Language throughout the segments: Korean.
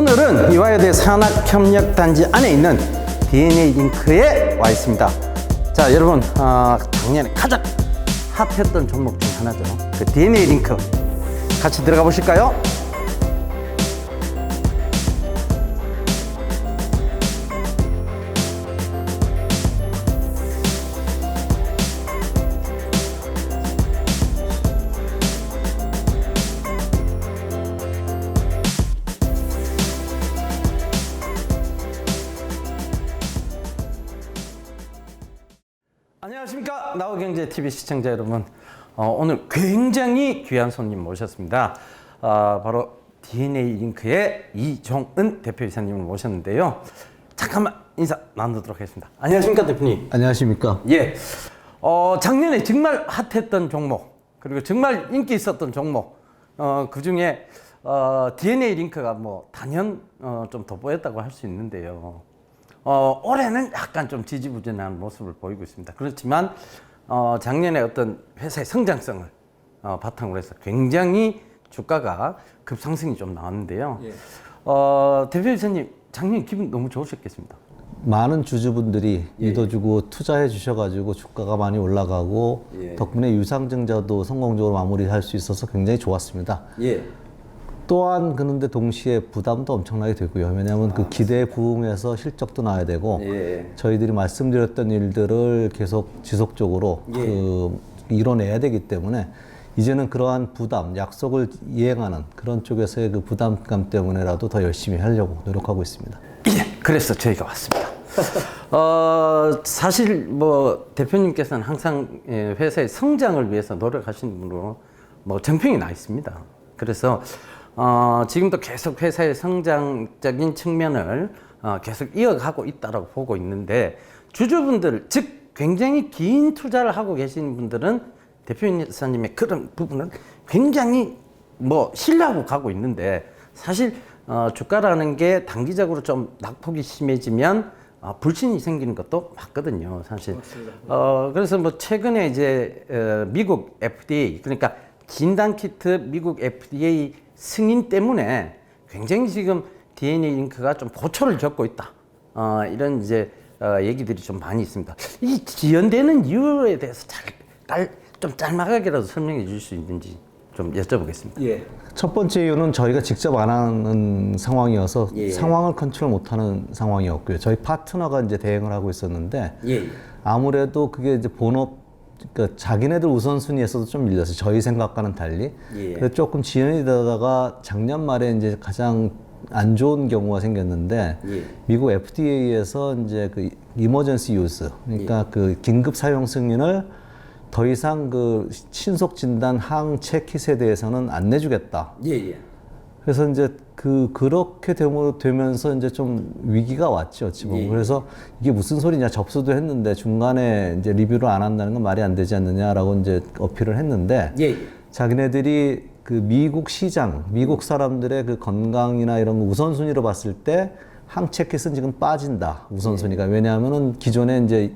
오늘은 이화여대 산학협력단지 안에 있는 DNA 링크에 와 있습니다. 자, 여러분, 작년에 가장 핫했던 종목 중 하나죠. 그 DNA 링크. 같이 들어가 보실까요? 안녕하십니까, 나우경제TV 시청자 여러분. 오늘 굉장히 귀한 손님 모셨습니다. 바로 DNA 링크의 이종은 대표이사님을 모셨는데요. 잠깐만 인사 나누도록 하겠습니다. 안녕하십니까, 대표님. 안녕하십니까. 예. 작년에 정말 핫했던 종목, 그리고 정말 인기 있었던 종목, 그 중에 DNA 링크가 뭐 단연 좀 돋보였다고 할 수 있는데요. 올해는 약간 좀 지지부진한 모습을 보이고 있습니다. 그렇지만 작년에 어떤 회사의 성장성을 바탕으로 해서 굉장히 주가가 급상승이 좀 나왔는데요. 예. 대표이사님, 작년 기분 너무 좋으셨겠습니다. 많은 주주분들이 믿어주고 투자해 주셔가지고 주가가 많이 올라가고 덕분에 유상증자도 성공적으로 마무리할 수 있어서 굉장히 좋았습니다. 또한 그런데 동시에 부담도 엄청나게 되고요. 왜냐하면 그 기대에 부응해서 실적도 나와야 되고 저희들이 말씀드렸던 일들을 계속 지속적으로 이뤄내야 되기 때문에 이제는 그러한 부담, 약속을 이행하는 그런 쪽에서의 그 부담감 때문에라도 더 열심히 하려고 노력하고 있습니다. 예, 그래서 저희가 왔습니다. 사실 뭐 대표님께서는 항상 회사의 성장을 위해서 노력하시는 분으로 뭐 정평이 나 있습니다. 그래서 지금도 계속 회사의 성장적인 측면을 계속 이어가고 있다고 보고 있는데, 주주분들, 즉 굉장히 긴 투자를 하고 계시는 분들은 대표이사님의 그런 부분은 굉장히 뭐 신뢰하고 가고 있는데, 사실 주가라는 게 단기적으로 좀 낙폭이 심해지면 불신이 생기는 것도 맞거든요, 사실. 그래서 뭐 최근에 이제 미국 FDA, 그러니까 진단키트 미국 FDA 승인 때문에 굉장히 지금 DNA 링크가 좀 고초를 겪고 있다. 이런 이제 얘기들이 좀 많이 있습니다. 이 지연되는 이유에 대해서 좀 짤막하게라도 설명해 주실 수 있는지 좀 여쭤보겠습니다. 예. 첫 번째 이유는 저희가 직접 안 하는 상황이어서 상황을 컨트롤 못하는 상황이었고요. 저희 파트너가 이제 대행을 하고 있었는데 아무래도 그게 이제 본업, 그러니까 자기네들 우선순위에서도 좀 밀렸어요. 저희 생각과는 달리. 그래서 조금 지연이 되다가 작년 말에 이제 가장 안 좋은 경우가 생겼는데 미국 FDA에서 이제 그 이머전시 유즈, 그러니까 그 긴급 사용 승인을 더 이상 그 신속 진단 항체 킷에 대해서는 안 내주겠다. 그래서 이제 그렇게 되면서 이제 좀 위기가 왔죠, 어찌 보면. 그래서 이게 무슨 소리냐, 접수도 했는데 중간에 이제 리뷰를 안 한다는 건 말이 안 되지 않느냐라고 이제 어필을 했는데, 자기네들이 그 미국 시장, 미국 사람들의 그 건강이나 이런 거 우선순위로 봤을 때 항체 킷은 지금 빠진다, 우선순위가. 왜냐하면은 기존에 이제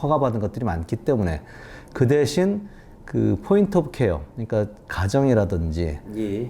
허가받은 것들이 많기 때문에. 그 대신 그 포인트 오브 케어, 그러니까 가정이라든지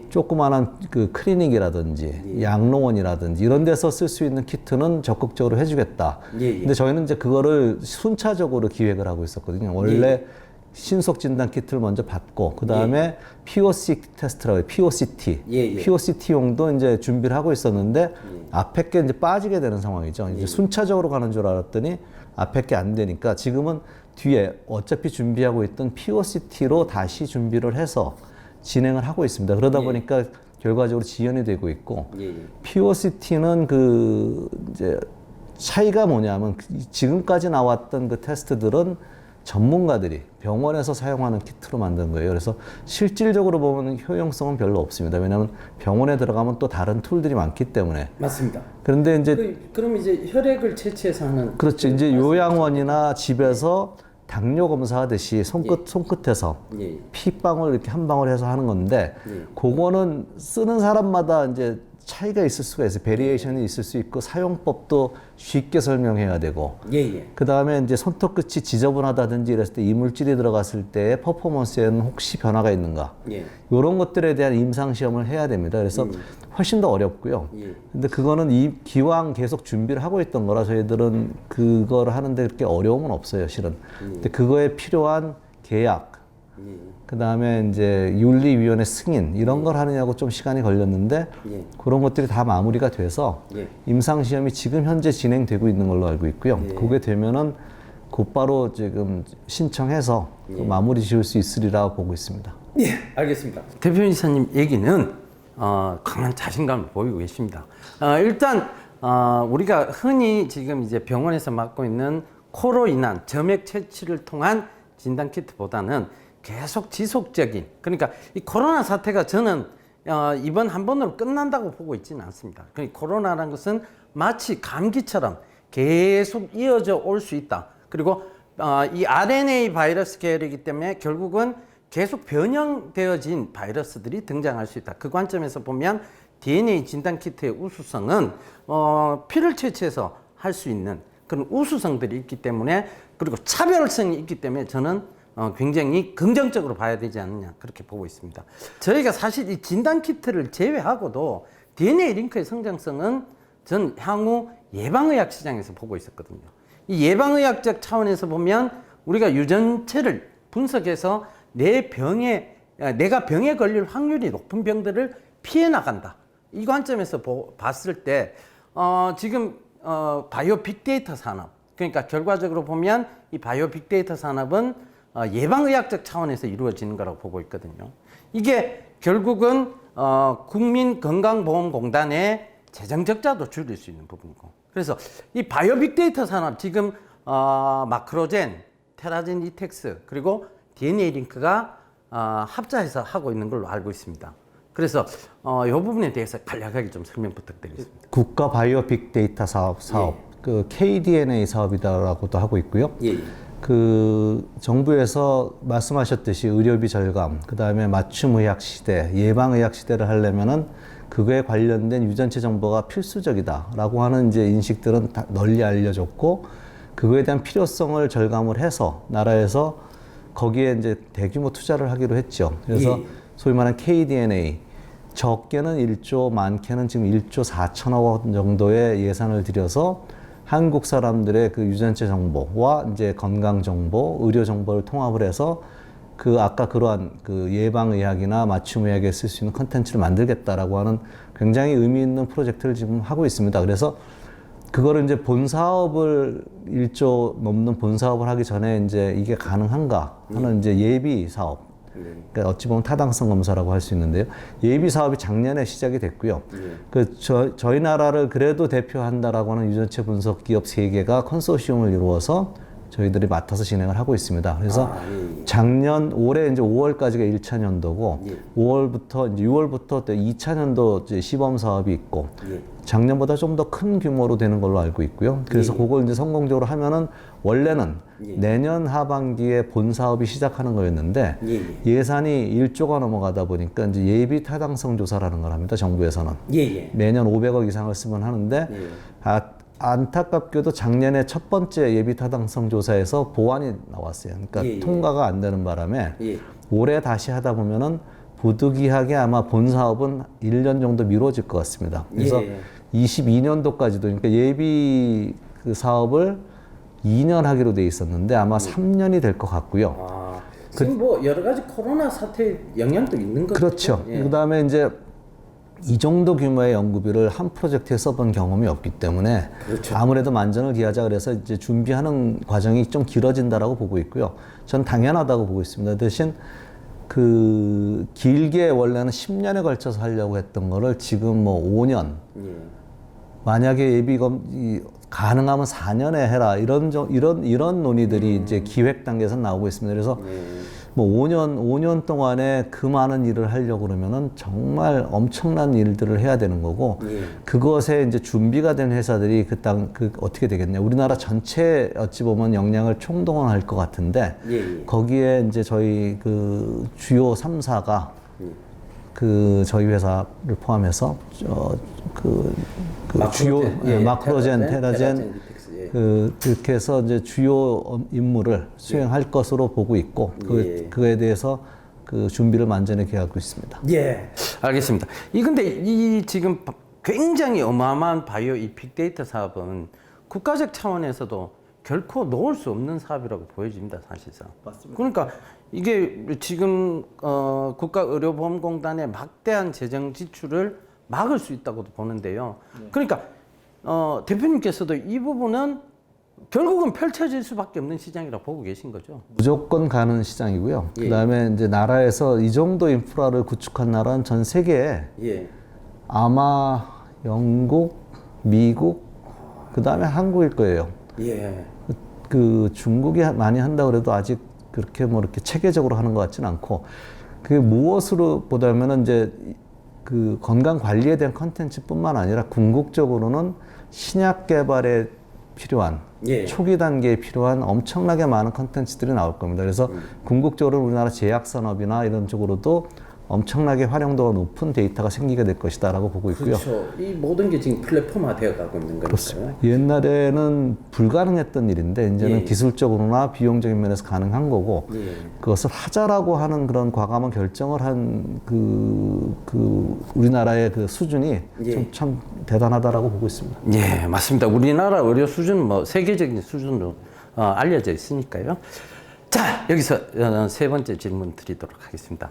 조그마한 그 클리닉이라든지 양로원이라든지 이런 데서 쓸 수 있는 키트는 적극적으로 해주겠다. 근데 저희는 이제 그거를 순차적으로 기획을 하고 있었거든요. 원래 신속 진단 키트를 먼저 받고 그 다음에 POC 테스트라고 해요. POCT, POCT용도 이제 준비를 하고 있었는데 앞에 게 이제 빠지게 되는 상황이죠. 이제 순차적으로 가는 줄 알았더니 앞에 게 안 되니까 지금은 뒤에 어차피 준비하고 있던 POCT로 다시 준비를 해서 진행을 하고 있습니다. 그러다 보니까 결과적으로 지연이 되고 있고, POCT는 그 이제 차이가 뭐냐면 지금까지 나왔던 그 테스트들은 전문가들이 병원에서 사용하는 키트로 만든 거예요. 그래서 실질적으로 보면 효용성은 별로 없습니다. 왜냐하면 병원에 들어가면 또 다른 툴들이 많기 때문에. 맞습니다. 그런데 이제 그럼 이제 혈액을 채취해서 하는. 그렇죠. 이제 요양원이나 집에서 당뇨 검사하듯이 손끝에서 피방울 이렇게 한 방울 해서 하는 건데, 그거는 쓰는 사람마다 이제 차이가 있을 수가 있어요. 베리에이션이 있을 수 있고 사용법도 쉽게 설명해야 되고. 그 다음에 이제 손톱 끝이 지저분하다든지 이랬을 때 이물질이 들어갔을 때 퍼포먼스에는 혹시 변화가 있는가. 이런 것들에 대한 임상 시험을 해야 됩니다. 그래서 훨씬 더 어렵고요. 근데 그거는 기왕 계속 준비를 하고 있던 거라 저희들은 그걸 하는데 그렇게 어려움은 없어요, 실은. 근데 그거에 필요한 계약, 그 다음에 이제 윤리위원회 승인 이런 걸 하느냐고 좀 시간이 걸렸는데 그런 것들이 다 마무리가 돼서 임상시험이 지금 현재 진행되고 있는 걸로 알고 있고요. 그게 되면은 곧바로 지금 신청해서 마무리 지을 수 있으리라 보고 있습니다. 알겠습니다. 대표이사님 얘기는 강한 자신감을 보이고 계십니다. 일단 우리가 흔히 지금 이제 병원에서 맡고 있는 코로 인한 점액 채취를 통한 진단 키트보다는 계속 지속적인, 그러니까 이 코로나 사태가 저는 이번 한 번으로 끝난다고 보고 있지는 않습니다. 그러니까 코로나라는 것은 마치 감기처럼 계속 이어져 올 수 있다. 그리고 이 RNA 바이러스 계열이기 때문에 결국은 계속 변형되어진 바이러스들이 등장할 수 있다. 그 관점에서 보면 DNA 진단 키트의 우수성은 피를 채취해서 할 수 있는 그런 우수성들이 있기 때문에, 그리고 차별성이 있기 때문에 저는 굉장히 긍정적으로 봐야 되지 않느냐, 그렇게 보고 있습니다. 저희가 사실 이 진단 키트를 제외하고도 DNA 링크의 성장성은 전 향후 예방의학 시장에서 보고 있었거든요. 이 예방의학적 차원에서 보면 우리가 유전체를 분석해서 내가 병에 걸릴 확률이 높은 병들을 피해 나간다. 이 관점에서 봤을 때 지금 바이오 빅데이터 산업, 그러니까 결과적으로 보면 이 바이오 빅데이터 산업은 예방의학적 차원에서 이루어지는 거라고 보고 있거든요. 이게 결국은 국민건강보험공단의 재정 적자도 줄일 수 있는 부분이고, 그래서 이 바이오 빅데이터 산업 지금 마크로젠, 테라젠 이텍스 그리고 DNA 링크가 합작해서 하고 있는 걸로 알고 있습니다. 그래서 이 부분에 대해서 간략하게 좀 설명 부탁드리겠습니다. 국가 바이오 빅데이터 사업, 그 KDNA 사업이다라고도 하고 있고요. 그 정부에서 말씀하셨듯이 의료비 절감, 그 다음에 맞춤의학 시대, 예방의학 시대를 하려면은 그거에 관련된 유전체 정보가 필수적이다라고 하는 이제 인식들은 다 널리 알려졌고, 그거에 대한 필요성을 절감을 해서 나라에서 거기에 이제 대규모 투자를 하기로 했죠. 그래서 소위 말하는 KDNA, 적게는 1조, 많게는 지금 1조 4천억 원 정도의 예산을 들여서 한국 사람들의 그 유전체 정보와 이제 건강 정보, 의료 정보를 통합을 해서 그 아까 그러한 그 예방의학이나 맞춤의학에 쓸 수 있는 컨텐츠를 만들겠다라고 하는 굉장히 의미 있는 프로젝트를 지금 하고 있습니다. 그래서 그거를 이제 본 사업을 1조 넘는 본 사업을 하기 전에 이제 이게 가능한가 하는 이제 예비 사업. 그러니까 어찌 보면 타당성 검사라고 할 수 있는데요. 예비 사업이 작년에 시작이 됐고요. 저희 나라를 그래도 대표한다라고 하는 유전체 분석 기업 3개가 컨소시엄을 이루어서 저희들이 맡아서 진행을 하고 있습니다. 그래서 작년 올해 이제 5월까지가 1차 년도고 5월부터 이제 6월부터 2차 년도 이제 시범 사업이 있고 작년보다 좀 더 큰 규모로 되는 걸로 알고 있고요. 그래서 그걸 이제 성공적으로 하면은 원래는 내년 하반기에 본 사업이 시작하는 거였는데 예산이 1조가 넘어가다 보니까 이제 예비 타당성 조사라는 걸 합니다. 정부에서는 매년 500억 이상을 쓰면 하는데 안타깝게도 작년에 첫 번째 예비 타당성 조사에서 보완이 나왔어요. 그러니까 통과가 안 되는 바람에 올해 다시 하다 보면은 부득이하게 아마 본 사업은 1년 정도 미뤄질 것 같습니다. 그래서 22년도까지도, 그러니까 예비 그 사업을 2년 하기로 돼 있었는데 아마 3년이 될 것 같고요. 지금 뭐 여러 가지 코로나 사태 영향도 있는 거죠. 그렇죠. 그다음에 이제 이 정도 규모의 연구비를 한 프로젝트에 써본 경험이 없기 때문에 아무래도 만전을 기하자 그래서 이제 준비하는 과정이 좀 길어진다라고 보고 있고요. 전 당연하다고 보고 있습니다. 대신 그 길게 원래는 10년에 걸쳐서 하려고 했던 거를 지금 뭐 5년, 만약에 예비검 가능하면 4년에 해라 이런 논의들이 이제 기획 단계에서 나오고 있습니다. 그래서 뭐 5년 동안에 그 많은 일을 하려고 그러면은 정말 엄청난 일들을 해야 되는 거고 그것에 이제 준비가 된 회사들이 어떻게 되겠냐. 우리나라 전체 어찌 보면 역량을 총동원할 것 같은데 거기에 이제 저희 그 주요 3사가 그 저희 회사를 포함해서 주요 마크로젠, 테라젠 리텍스, 예. 그렇게 해서 이제 주요 임무를 수행할 것으로 보고 있고 그에 대해서 그 준비를 만전히 계획하고 있습니다. 예, 알겠습니다. 근데 이 지금 굉장히 어마어마한 바이오 이 빅데이터 사업은 국가적 차원에서도 결코 놓을 수 없는 사업이라고 보여집니다, 사실상. 맞습니다. 그러니까 이게 지금 국가의료보험공단의 막대한 재정 지출을 막을 수 있다고도 보는데요. 그러니까 대표님께서도 이 부분은 결국은 펼쳐질 수밖에 없는 시장이라고 보고 계신 거죠. 무조건 가는 시장이고요. 그다음에 이제 나라에서 이 정도 인프라를 구축한 나라는 전 세계에 아마 영국, 미국, 그다음에 한국일 거예요. 그 중국이 많이 한다고 그래도 아직 그렇게 뭐 이렇게 체계적으로 하는 것 같지는 않고 그게 무엇으로 보다면은 이제 그 건강 관리에 대한 컨텐츠뿐만 아니라 궁극적으로는 신약 개발에 필요한 초기 단계에 필요한 엄청나게 많은 컨텐츠들이 나올 겁니다. 그래서 궁극적으로 우리나라 제약 산업이나 이런 쪽으로도 엄청나게 활용도가 높은 데이터가 생기게 될 것이다라고 보고 있고요. 그렇죠. 이 모든 게 지금 플랫폼화 되어 가고 있는 거니까요. 그렇습니다. 옛날에는 불가능했던 일인데 이제는 기술적으로나 비용적인 면에서 가능한 거고 그것을 하자라고 하는 그런 과감한 결정을 한 그 우리나라의 그 수준이 참 대단하다라고 보고 있습니다. 예, 맞습니다. 우리나라 의료 수준은 뭐 세계적인 수준으로 알려져 있으니까요. 자, 여기서 세 번째 질문 드리도록 하겠습니다.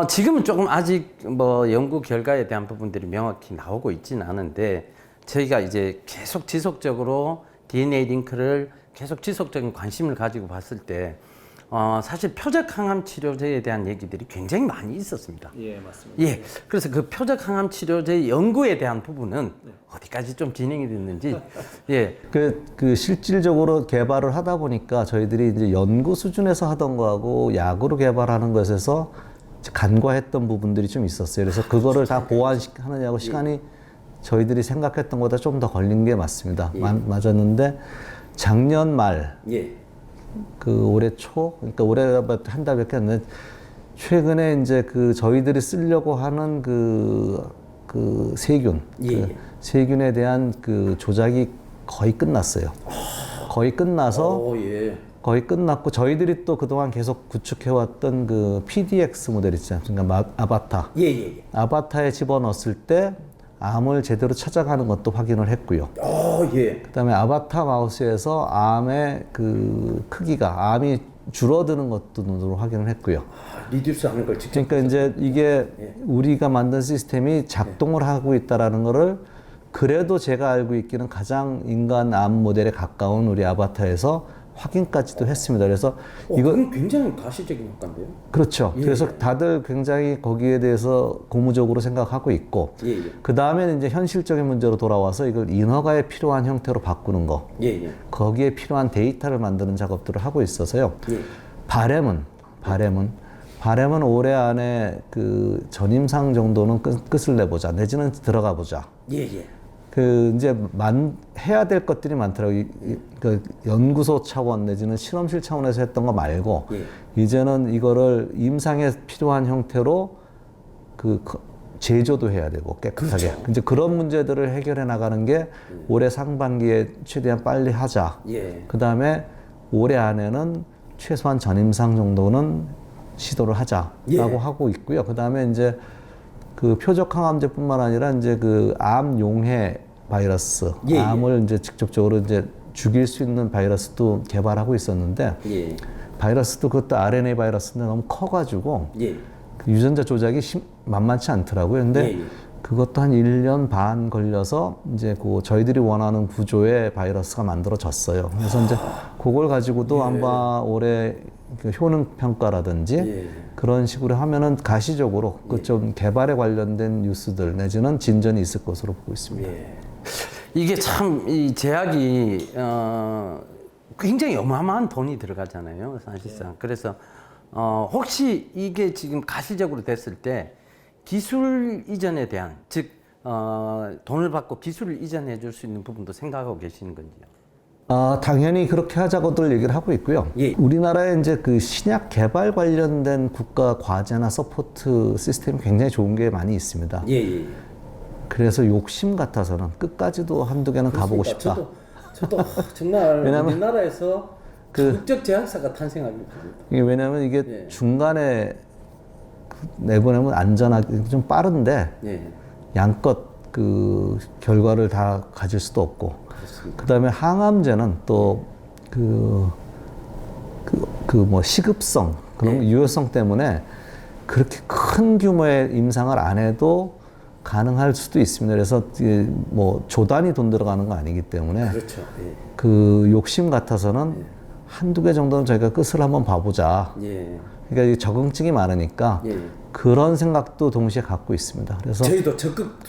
지금은 조금 아직 뭐 연구 결과에 대한 부분들이 명확히 나오고 있지는 않은데 저희가 이제 계속 지속적으로 DNA 링크를 계속 지속적인 관심을 가지고 봤을 때 사실 표적 항암 치료제에 대한 얘기들이 굉장히 많이 있었습니다. 예, 맞습니다. 예, 그래서 그 표적 항암 치료제 연구에 대한 부분은 어디까지 좀 진행이 됐는지, 예. 그 실질적으로 개발을 하다 보니까 저희들이 이제 연구 수준에서 하던 거하고 약으로 개발하는 것에서 간과했던 부분들이 좀 있었어요. 그래서 그거를 다 보완하느냐고 시간이 저희들이 생각했던 것보다 좀 더 걸린 게 맞습니다. 맞았는데 작년 말 그 올해 초, 그러니까 올해 한 달밖에 안 됐는데 최근에 이제 그 저희들이 쓰려고 하는 그 세균, 그 세균에 대한 그 조작이 거의 끝났어요. 거의 끝나서 거의 끝났고 저희들이 또 그동안 계속 구축해왔던 그 PDX 모델 있잖아요. 그러니까 아바타. 아바타에 집어넣었을 때 암을 제대로 찾아가는 것도 확인을 했고요. 그다음에 아바타 마우스에서 암의 그 크기가 암이 줄어드는 것도 눈으로 확인을 했고요. 리듀스하는 걸 직접. 그러니까 이제 이게 우리가 만든 시스템이 작동을 하고 있다라는 거를 그래도 제가 알고 있기는 가장 인간 암 모델에 가까운 우리 아바타에서 확인까지도 했습니다. 그래서 이건 굉장히 가시적인 효과인데요. 그렇죠. 그래서 다들 굉장히 거기에 대해서 고무적으로 생각하고 있고 그 다음에는 이제 현실적인 문제로 돌아와서 이걸 인허가에 필요한 형태로 바꾸는 거 거기에 필요한 데이터를 만드는 작업들을 하고 있어서요. 바람은 올해 안에 그 전임상 정도는 끝을 내보자 내지는 들어가 보자. 그 이제 해야 될 것들이 많더라고요. 그 연구소 차원 내지는 실험실 차원에서 했던 거 말고 이제는 이거를 임상에 필요한 형태로 그 제조도 해야 되고 깨끗하게. 이제 그런 문제들을 해결해 나가는 게 올해 상반기에 최대한 빨리 하자. 그 다음에 올해 안에는 최소한 전임상 정도는 시도를 하자라고 하고 있고요. 그 다음에 이제 그 표적 항암제뿐만 아니라 이제 그 암 용해 바이러스, 암을 이제 직접적으로 이제 죽일 수 있는 바이러스도 개발하고 있었는데 바이러스도 그것도 RNA 바이러스인데 너무 커가지고 그 유전자 조작이 만만치 않더라고요. 근데 그것도 한 1년 반 걸려서 이제 그 저희들이 원하는 구조의 바이러스가 만들어졌어요. 그래서 이제 그걸 가지고도 아마 올해 그 효능 평가라든지 그런 식으로 하면은 가시적으로 그 좀 개발에 관련된 뉴스들 내지는 진전이 있을 것으로 보고 있습니다. 이게 참 이 제약이 굉장히 어마어마한 돈이 들어가잖아요, 사실상. 그래서 혹시 이게 지금 가시적으로 됐을 때 기술 이전에 대한 즉 돈을 받고 기술을 이전해 줄 수 있는 부분도 생각하고 계시는 건지요? 당연히 그렇게 하자고들 얘기를 하고 있고요. 예. 우리나라에 이제 그 신약 개발 관련된 국가 과제나 서포트 시스템이 굉장히 좋은 게 많이 있습니다. 예. 그래서 욕심 같아서는 끝까지도 한두 개는 가보고 싶다. 저도 정말 왜냐면 우리나라에서 국적 제약사가 탄생하길 바랍니다. 왜냐하면 이게 중간에 내보내면 안전하게 좀 빠른데 양껏 그 결과를 다 가질 수도 없고, 그다음에 항암제는 또 뭐 시급성 그런 유효성 때문에 그렇게 큰 규모의 임상을 안 해도 가능할 수도 있습니다. 그래서 뭐 조단위 돈 들어가는 거 아니기 때문에 그렇죠. 그 욕심 같아서는 한두 개 정도는 저희가 끝을 한번 봐보자. 그러니까 적응증이 많으니까 그런 생각도 동시에 갖고 있습니다. 그래서 저희도 적극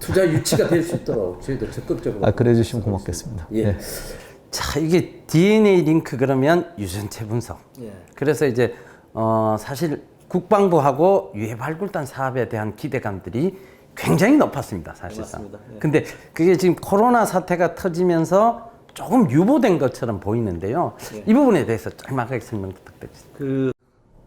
투자 유치가 될 수 있도록 저희도 적극적으로 그래 주시면 고맙겠습니다. 자, 이게 DNA 링크 그러면 유전체 분석. 그래서 이제 사실 국방부하고 유해발굴단 사업에 대한 기대감들이 굉장히 높았습니다, 사실상. 근데 그게 지금 코로나 사태가 터지면서 조금 유보된 것처럼 보이는데요. 이 부분에 대해서 짤막하게 설명 부탁드리겠습니다.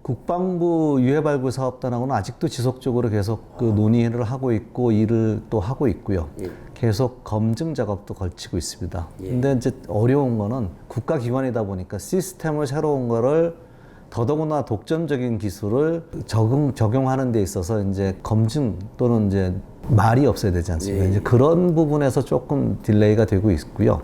국방부 유해발굴 사업단하고는 아직도 지속적으로 계속 그 논의를 하고 있고 일을 또 하고 있고요. 계속 검증 작업도 걸치고 있습니다. 근데 이제 어려운 거는 국가기관이다 보니까 시스템을 새로운 거를 더더구나 독점적인 기술을 적용하는 데 있어서 이제 검증 또는 이제 말이 없어야 되지 않습니까? 이제 그런 부분에서 조금 딜레이가 되고 있고요.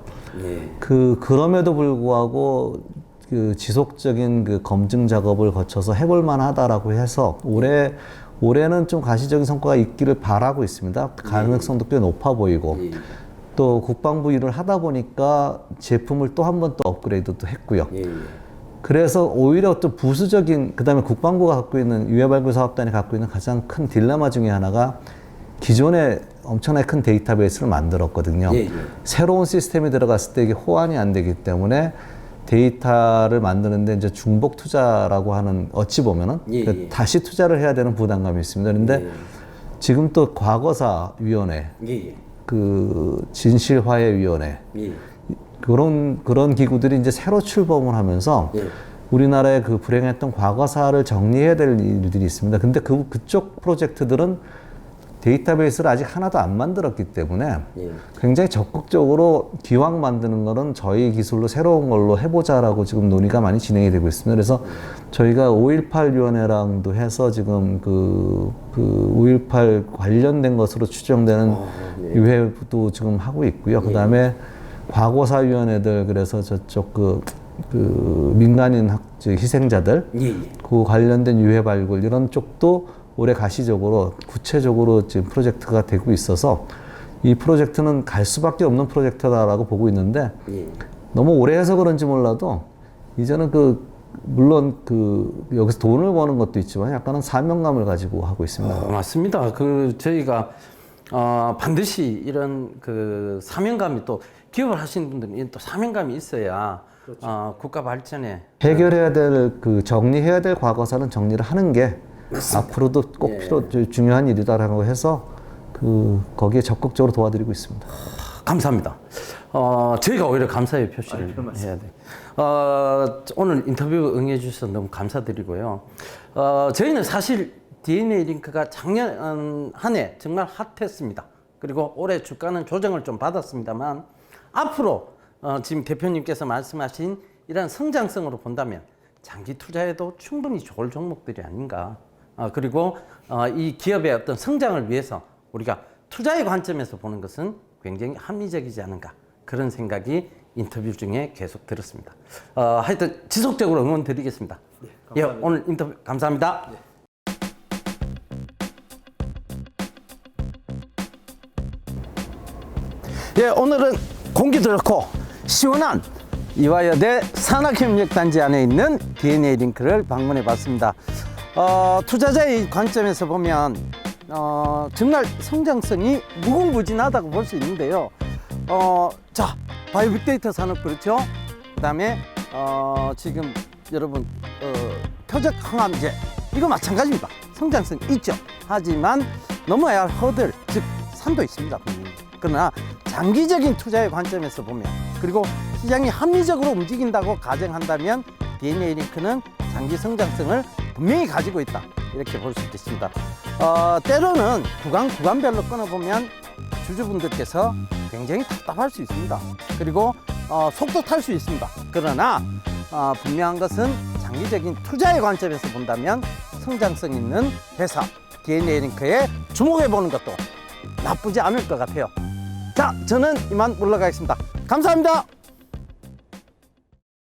그럼에도 불구하고 그 지속적인 그 검증 작업을 거쳐서 해볼 만하다라고 해서 올해는 좀 가시적인 성과가 있기를 바라고 있습니다. 가능성도 꽤 높아 보이고 또 국방부 일을 하다 보니까 제품을 또 한 번 또 업그레이드도 했고요. 그래서 오히려 또 부수적인, 그다음에 국방부가 갖고 있는 유해발굴 사업단이 갖고 있는 가장 큰 딜레마 중에 하나가 기존에 엄청나게 큰 데이터베이스를 만들었거든요. 새로운 시스템이 들어갔을 때 이게 호환이 안 되기 때문에 데이터를 만드는데 이제 중복 투자라고 하는, 어찌 보면은 그러니까 다시 투자를 해야 되는 부담감이 있습니다. 그런데 지금 또 과거사위원회, 그 진실화해위원회, 그런 기구들이 이제 새로 출범을 하면서 우리나라의 그 불행했던 과거사를 정리해야 될 일들이 있습니다. 근데 그쪽 프로젝트들은 데이터베이스를 아직 하나도 안 만들었기 때문에 굉장히 적극적으로 기왕 만드는 거는 저희 기술로 새로운 걸로 해보자라고 지금 논의가 많이 진행이 되고 있습니다. 그래서 저희가 5.18 위원회랑도 해서 지금 그 5.18 관련된 것으로 추정되는 유해도 지금 하고 있고요. 그 다음에 과거사위원회들, 그래서 저쪽 그 민간인 희생자들 그 관련된 유해 발굴 이런 쪽도 올해 가시적으로 구체적으로 지금 프로젝트가 되고 있어서 이 프로젝트는 갈 수밖에 없는 프로젝트다라고 보고 있는데 너무 오래 해서 그런지 몰라도 이제는 물론 여기서 돈을 버는 것도 있지만 약간은 사명감을 가지고 하고 있습니다. 맞습니다. 저희가 반드시 이런 사명감이, 또 기업을 하시는 분들은 또 사명감이 있어야 국가 발전에 해결해야 될 정리해야 될 과거사는 정리를 하는 게 맞습니다. 앞으로도 꼭 중요한 일이다라고 해서 거기에 적극적으로 도와드리고 있습니다. 감사합니다. 저희가 오히려 감사의 표시를 해야 돼요. 오늘 인터뷰 응해 주셔서 너무 감사드리고요. 저희는 사실 DNA 링크가 작년 한 해 정말 핫했습니다. 그리고 올해 주가는 조정을 좀 받았습니다만 앞으로 지금 대표님께서 말씀하신 이런 성장성으로 본다면 장기 투자에도 충분히 좋을 종목들이 아닌가. 그리고 이 기업의 어떤 성장을 위해서 우리가 투자의 관점에서 보는 것은 굉장히 합리적이지 않은가, 그런 생각이 인터뷰 중에 계속 들었습니다. 하여튼 지속적으로 응원 드리겠습니다. 오늘 인터뷰 감사합니다. 오늘은 공기도 좋고 시원한 이화여대 산학협력단지 안에 있는 DNA 링크를 방문해 봤습니다. 투자자의 관점에서 보면 정말 성장성이 무궁무진하다고 볼 수 있는데요. 자, 바이오 빅데이터 산업 그렇죠? 그 다음에 지금 여러분 표적 항암제 이거 마찬가지입니다. 성장성 있죠. 하지만 넘어야 할 허들, 즉 산도 있습니다. 그러나 장기적인 투자의 관점에서 보면, 그리고 시장이 합리적으로 움직인다고 가정한다면 DNA 링크는 장기 성장성을 분명히 가지고 있다, 이렇게 볼 수 있겠습니다. 때로는 구간별로 끊어보면 주주분들께서 굉장히 답답할 수 있습니다. 그리고 속도 탈 수 있습니다. 그러나 분명한 것은 장기적인 투자의 관점에서 본다면 성장성 있는 회사 DNA 링크에 주목해 보는 것도 나쁘지 않을 것 같아요. 자, 저는 이만 물러가겠습니다. 감사합니다.